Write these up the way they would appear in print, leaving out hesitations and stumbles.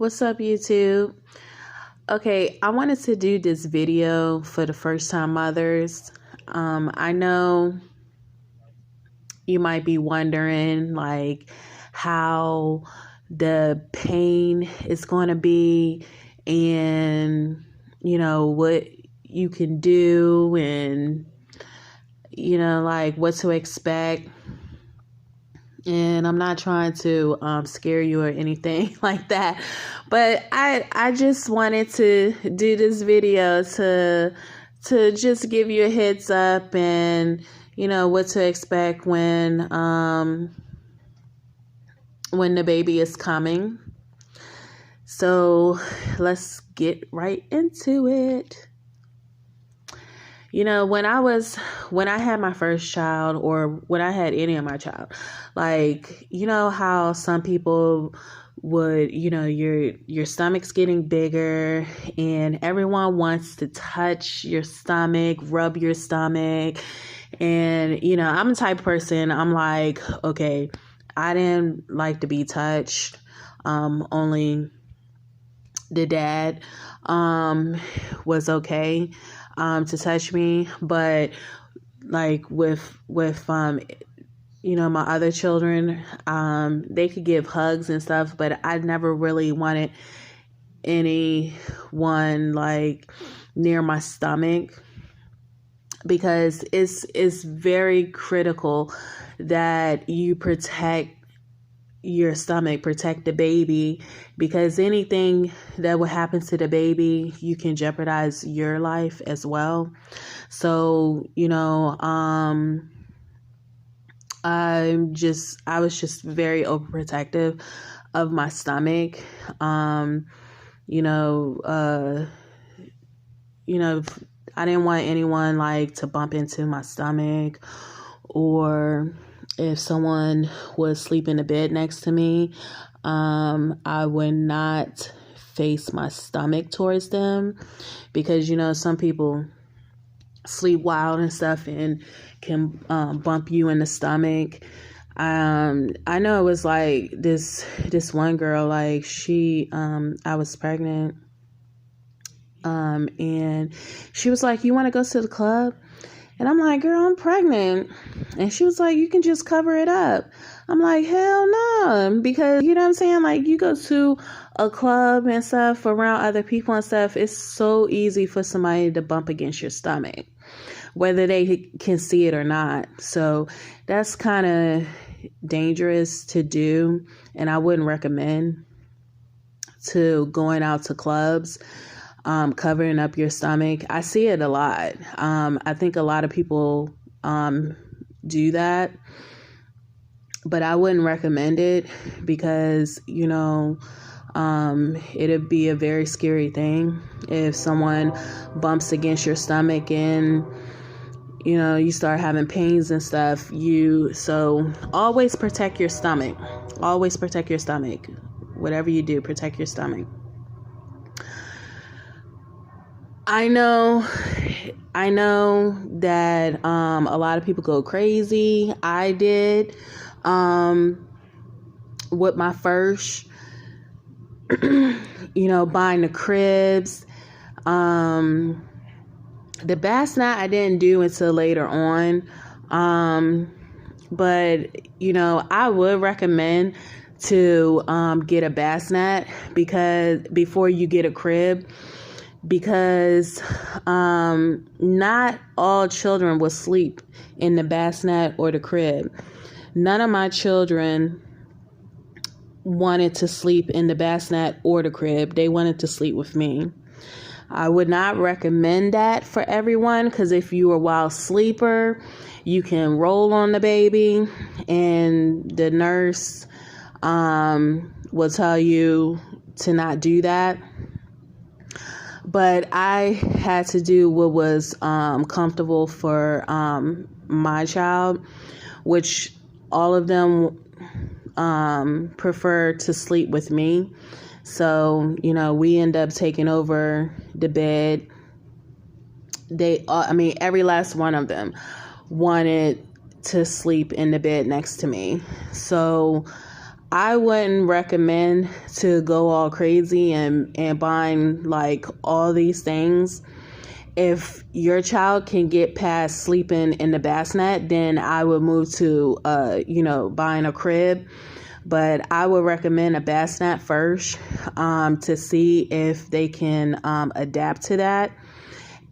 What's up, YouTube? Okay, I wanted to do this video for the first time mothers. I know you might be wondering how the pain is going to be and what you can do and what to expect. And I'm not trying to scare you or anything like that, but I just wanted to do this video to just give you a heads up and what to expect when the baby is coming. So let's get right into it. When I had my first child, or when I had any of my child, how some people would, your stomach's getting bigger and everyone wants to touch your stomach, rub your stomach. And, I'm the type of person, I'm like, okay, I didn't like to be touched. Only the dad, was okay to touch me, but with my other children, they could give hugs and stuff, but I never really wanted anyone near my stomach, because it's very critical that you protect your stomach, protect the baby, because anything that would happen to the baby, you can jeopardize your life as well. So, I was just very overprotective of my stomach. I didn't want anyone to bump into my stomach, or if someone would sleep in the bed next to me, I would not face my stomach towards them, because, some people sleep wild and stuff and can bump you in the stomach. I know it was this one girl, I was pregnant, and she was like, "You want to go to the club?" And I'm like, "Girl, I'm pregnant." And she was like, "You can just cover it up." I'm like, "Hell no," because you know what I'm saying? You go to a club and stuff around other people and stuff, it's so easy for somebody to bump against your stomach, whether they can see it or not. So that's kind of dangerous to do. And I wouldn't recommend to going out to clubs, covering up your stomach. I see it a lot. I think a lot of people do that, but I wouldn't recommend it, because, it'd be a very scary thing if someone bumps against your stomach and, you start having pains and stuff. So always protect your stomach. Always protect your stomach. Whatever you do, protect your stomach. I know that a lot of people go crazy. I did with my first, buying the cribs. The bassinet I didn't do until later on. But I would recommend to get a bassinet, because before you get a crib, because not all children will sleep in the bassinet or the crib. None of my children wanted to sleep in the bassinet or the crib. They wanted to sleep with me. I would not recommend that for everyone, because if you're a wild sleeper, you can roll on the baby, and the nurse will tell you to not do that. But I had to do what was comfortable for my child, which all of them prefer to sleep with me. So, we end up taking over the bed. Every last one of them wanted to sleep in the bed next to me. So I wouldn't recommend to go all crazy and buying like all these things. If your child can get past sleeping in the bassinet, then I would move to, buying a crib. But I would recommend a bassinet first, to see if they can adapt to that.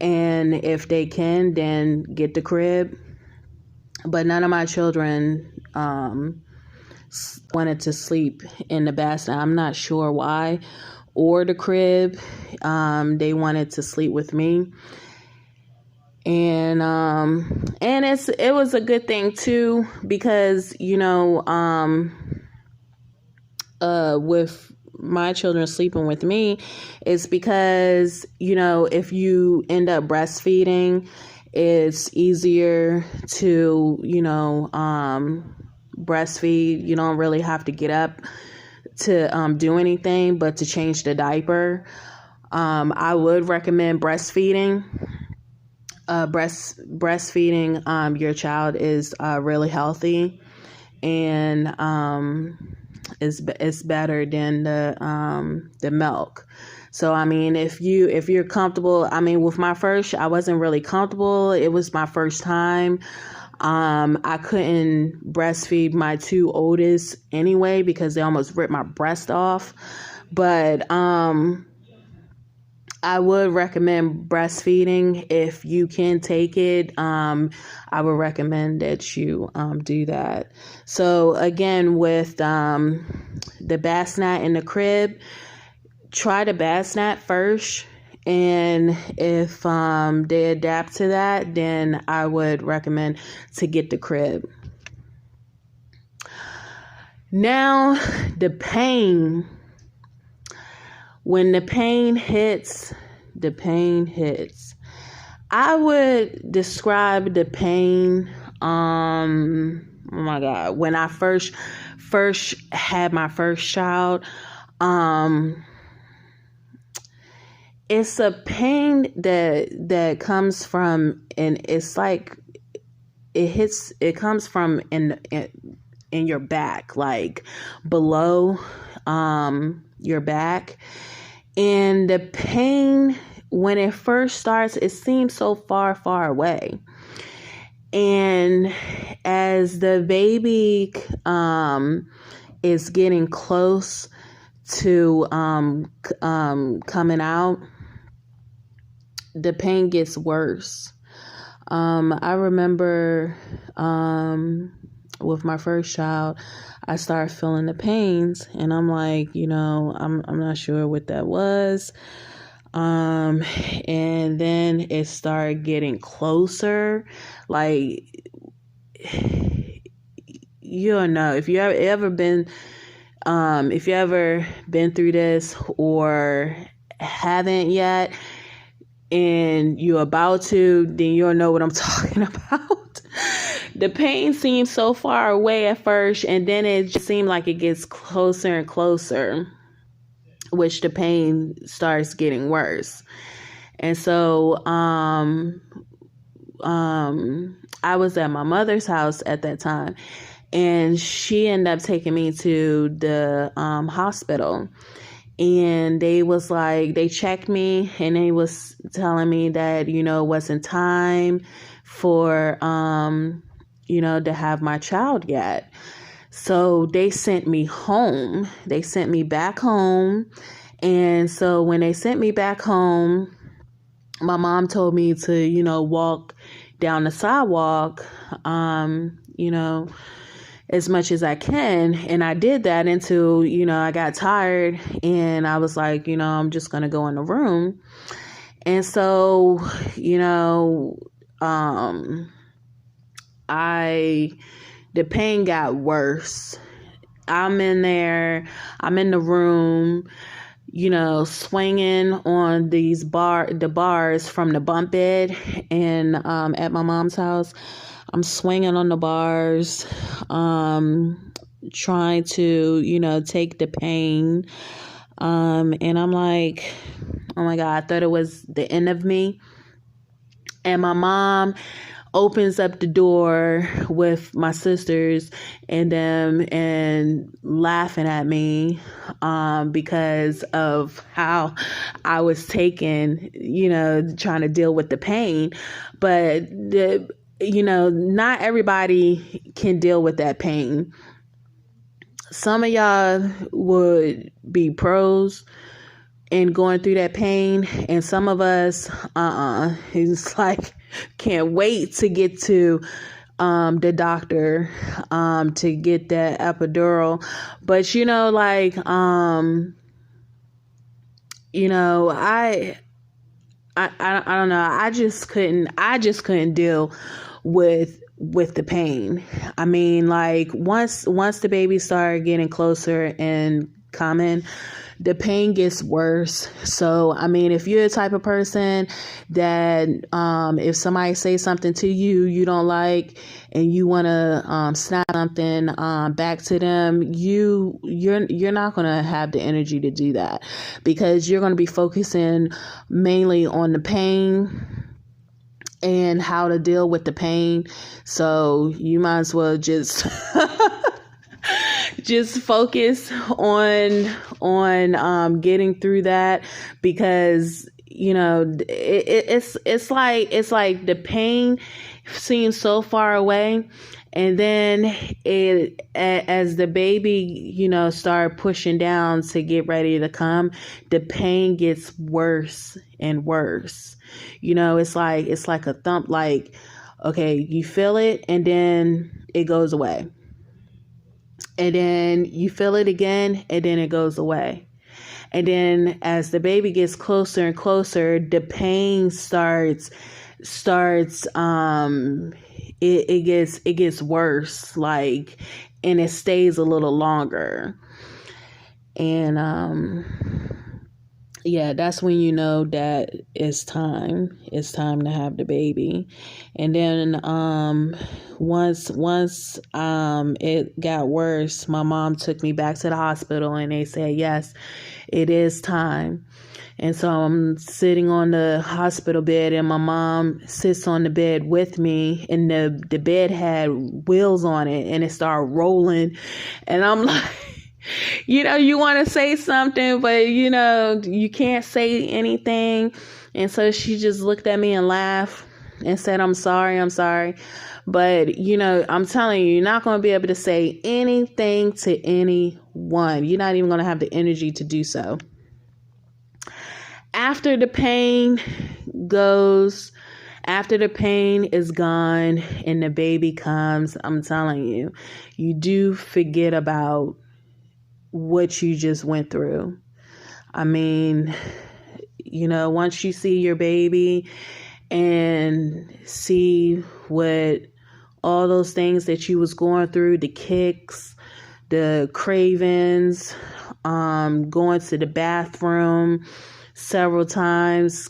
And if they can, then get the crib. But none of my children wanted to sleep in the bassinet. I'm not sure why. Or the crib. They wanted to sleep with me. And it was a good thing too, because with my children sleeping with me, it's because if you end up breastfeeding, it's easier to breastfeed. You don't really have to get up to do anything but to change the diaper. I would recommend breastfeeding. Breastfeeding your child is really healthy, and it's better than the milk. So I mean, if you're comfortable, I mean, with my first, I wasn't really comfortable. It was my first time. I couldn't breastfeed my two oldest anyway because they almost ripped my breast off. But I would recommend breastfeeding if you can take it. I would recommend that you do that. So again, with the bassinet in the crib, try the bassinet first. And if they adapt to that, then I would recommend to get the crib. Now, the pain. When the pain hits, I would describe the pain, oh my God, when I first had my first child, it's a pain that comes from, and it's like it comes from in your back, like below your back. And the pain, when it first starts, it seems so far, far away. And as the baby is getting close to coming out, the pain gets worse. I remember with my first child, I started feeling the pains, and I'm like, I'm not sure what that was. And then it started getting closer. Like, you don't know if you ever been through this or haven't yet, and you're about to, then you'll know what I'm talking about. The pain seems so far away at first, and then it just seems like it gets closer and closer, which the pain starts getting worse. And so I was at my mother's house at that time, and she ended up taking me to the hospital. And they was like, they checked me, and they was telling me that, it wasn't time for, to have my child yet. So they sent me home. They sent me back home. And so when they sent me back home, my mom told me to, walk down the sidewalk, as much as I can. And I did that until, I got tired, and I was like, I'm just going to go in the room. And so, the pain got worse. I'm in the room, swinging on the bars from the bunk bed. And at my mom's house, I'm swinging on the bars, trying to, take the pain. And I'm like, oh my God, I thought it was the end of me. And my mom opens up the door with my sisters and them and laughing at me because of how I was taking, trying to deal with the pain. But not everybody can deal with that pain. Some of y'all would be pros in going through that pain, and some of us, it's like, can't wait to get to the doctor to get that epidural. But I don't know. I just couldn't deal with the pain. I mean, like once the baby started getting closer and coming, the pain gets worse. So, I mean, if you're the type of person that if somebody says something to you you don't like and you want to snap something back to them, you're not going to have the energy to do that, because you're going to be focusing mainly on the pain and how to deal with the pain. So you might as well just just focus on getting through that, because it's like the pain seems so far away, and then as the baby start pushing down to get ready to come, the pain gets worse and worse. It's like a thump, like, okay, you feel it and then it goes away. And then you feel it again, and then it goes away. And then as the baby gets closer and closer, the pain starts it gets worse, like, and it stays a little longer. And yeah, that's when you know that it's time to have the baby. And then once it got worse, my mom took me back to the hospital and they said, yes, it is time. And so I'm sitting on the hospital bed and my mom sits on the bed with me, and the bed had wheels on it and it started rolling. And I'm like, you want to say something, but you can't say anything. And so she just looked at me and laughed and said, I'm sorry. But, I'm telling you, you're not going to be able to say anything to anyone. You're not even going to have the energy to do so. After the pain is gone and the baby comes, I'm telling you, you do forget about what you just went through. I mean, once you see your baby and see what all those things that you was going through, the kicks, the cravings, going to the bathroom several times,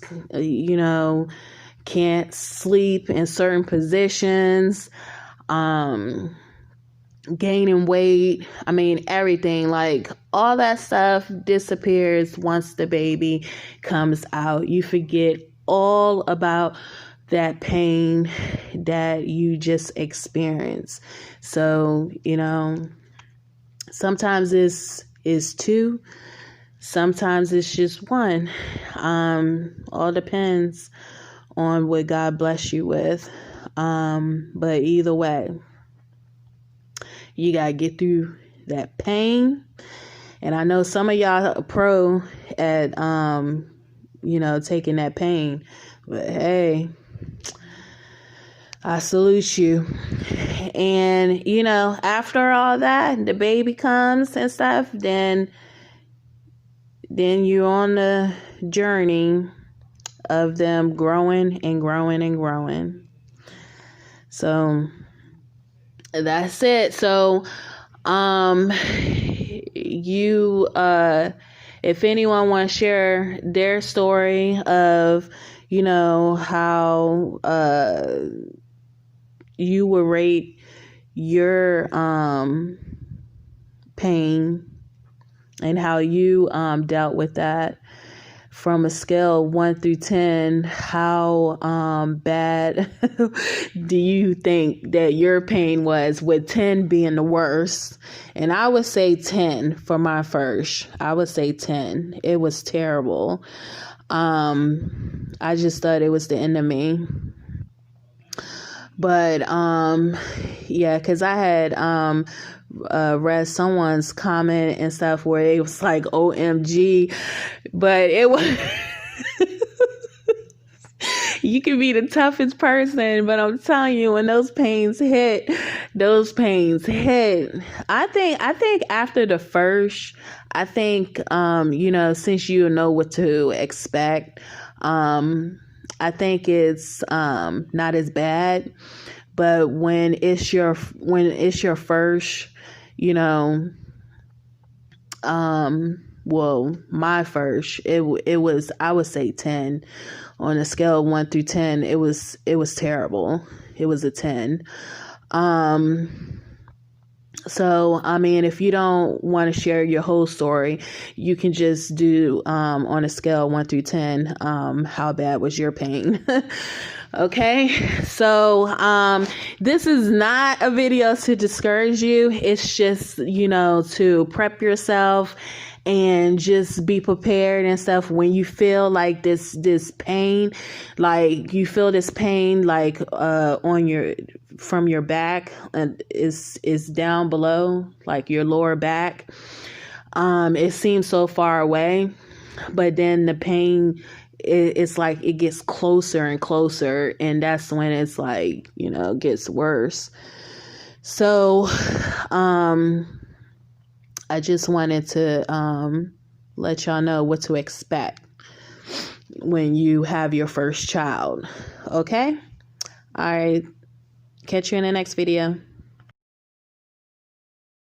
can't sleep in certain positions, gaining weight. I mean, everything, like all that stuff disappears once the baby comes out. You forget all about that pain that you just experienced. So, sometimes it's two, sometimes it's just one. All depends on what God bless you with. But either way, you got to get through that pain. And I know some of y'all are pro at, taking that pain. But hey, I salute you. And, after all that, the baby comes and stuff, then you're on the journey of them growing and growing and growing. So that's it. So, if anyone wants to share their story of, how, you would rate your, pain and how you, dealt with that, from a scale of 1 through 10, how bad do you think that your pain was, with 10 being the worst? And I would say 10 for my first. I would say 10. It was terrible. I just thought it was the end of me. But yeah, because I had read someone's comment and stuff where it was like OMG, but it was you can be the toughest person, but I'm telling you, when those pains hit. I think after the first, I think since you know what to expect, I think it's not as bad. But when it's your first, well, my first, it was, I would say 10. On a scale of 1 through 10, it was terrible. It was a 10. So, I mean, if you don't want to share your whole story, you can just do, on a scale of 1 through 10, how bad was your pain? Okay. So, this is not a video to discourage you. It's just, to prep yourself and just be prepared and stuff when you feel like this pain, like you feel this pain, like, from your back, and is down below, like your lower back. It seems so far away, but then the pain, it's like it gets closer and closer, and that's when it's like, gets worse. So, I just wanted to let y'all know what to expect when you have your first child. Okay? All right. Catch you in the next video.